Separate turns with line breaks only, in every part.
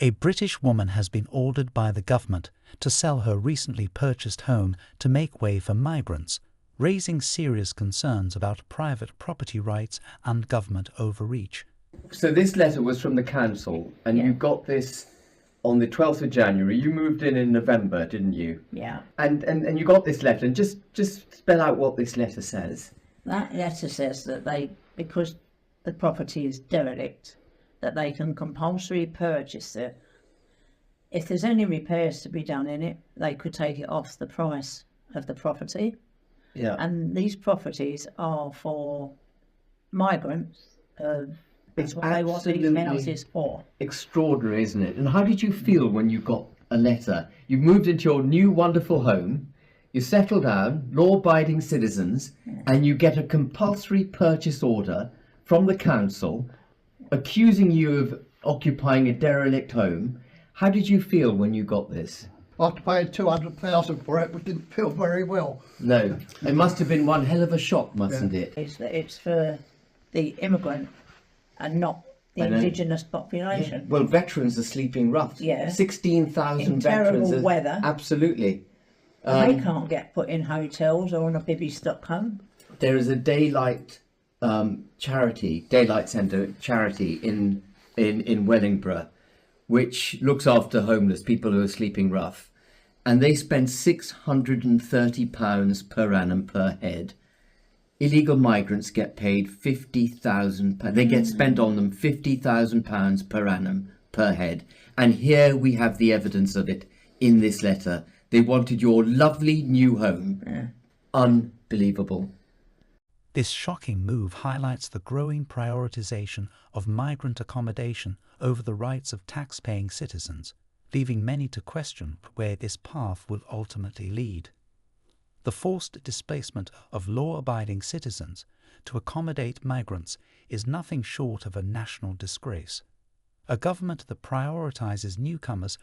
A British woman has been ordered by the government to sell her recently purchased home to make way for migrants, raising serious concerns about private property rights and government overreach.
So this letter was from the council, and you got this on the 12th of January. You moved in November, didn't you?
Yeah.
And you got this letter, and just spell out what this letter says.
That letter says that because the property is derelict, that they can compulsory purchase it. If there's any repairs to be done in it, they could take it off the price of the property.
Yeah.
And these properties are for migrants.
It's
what they want these houses for.
Extraordinary, isn't it? And how did you feel when you got a letter? You've moved into your new wonderful home, you settle down, law-abiding citizens, and you get a compulsory purchase order from the council accusing you of occupying a derelict home. How did you feel when you got this?
After paying 200,000 for it, we didn't feel very well.
No, it must have been one hell of a shock, mustn't it?
It's for the immigrant and not the indigenous population.
Well, veterans are sleeping rough.
Yeah.
16,000
In
veterans.
terrible weather.
Absolutely.
They can't get put in hotels or on a bibby stock home.
There is a daylight centre charity in Wellingborough, which looks after homeless people who are sleeping rough, and they spend £630 per annum per head. Illegal migrants get paid £50,000. They get spent on them £50,000 per annum per head, and here we have the evidence of it in this letter. They wanted your lovely new home. Unbelievable.
This shocking move highlights the growing prioritization of migrant accommodation over the rights of tax-paying citizens, leaving many to question where this path will ultimately lead. The forced displacement of law-abiding citizens to accommodate migrants is nothing short of a national disgrace. A government that prioritizes newcomers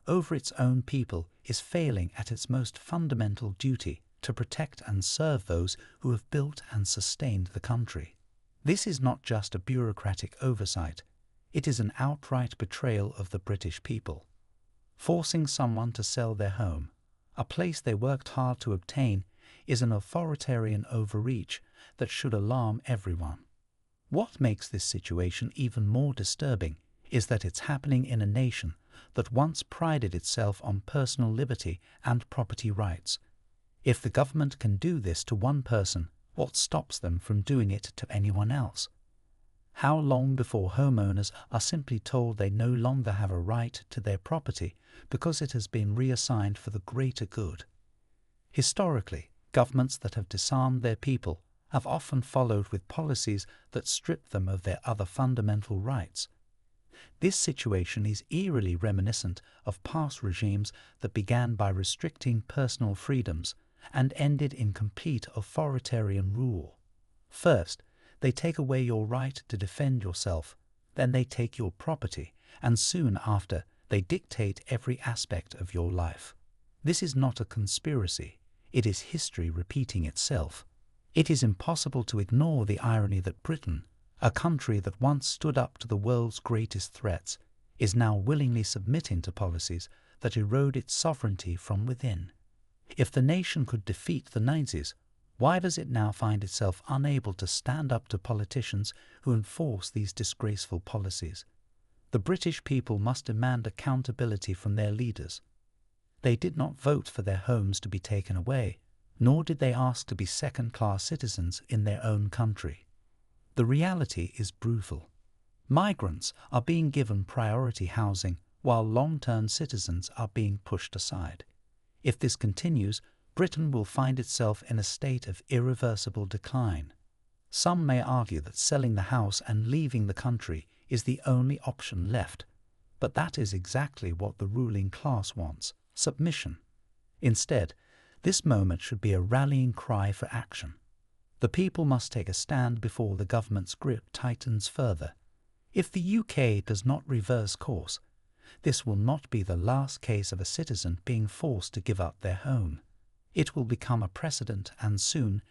over its own people is failing at its most fundamental duty to protect and serve those who have built and sustained the country. This is not just a bureaucratic oversight, it is an outright betrayal of the British people. Forcing someone to sell their home, a place they worked hard to obtain, is an authoritarian overreach that should alarm everyone. What makes this situation even more disturbing is that it's happening in a nation that once prided itself on personal liberty and property rights. If the government can do this to one person, what stops them from doing it to anyone else? How long before homeowners are simply told they no longer have a right to their property because it has been reassigned for the greater good? Historically, governments that have disarmed their people have often followed with policies that strip them of their other fundamental rights. This situation is eerily reminiscent of past regimes that began by restricting personal freedoms and ended in complete authoritarian rule. First, they take away your right to defend yourself, then they take your property, and soon after, they dictate every aspect of your life. This is not a conspiracy, it is history repeating itself. It is impossible to ignore the irony that Britain, a country that once stood up to the world's greatest threats, is now willingly submitting to policies that erode its sovereignty from within. If the nation could defeat the Nazis, why does it now find itself unable to stand up to politicians who enforce these disgraceful policies? The British people must demand accountability from their leaders. They did not vote for their homes to be taken away, nor did they ask to be second-class citizens in their own country. The reality is brutal. Migrants are being given priority housing while long-term citizens are being pushed aside. If this continues, Britain will find itself in a state of irreversible decline. Some may argue that selling the house and leaving the country is the only option left, but that is exactly what the ruling class wants: submission. Instead, this moment should be a rallying cry for action. The people must take a stand before the government's grip tightens further. If the UK does not reverse course, this will not be the last case of a citizen being forced to give up their home. It will become a precedent, and soon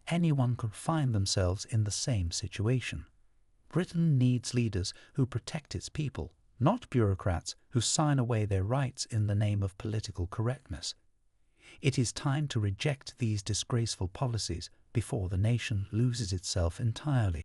anyone could find themselves in the same situation. Britain needs leaders who protect its people, not bureaucrats who sign away their rights in the name of political correctness. It is time to reject these disgraceful policies before the nation loses itself entirely.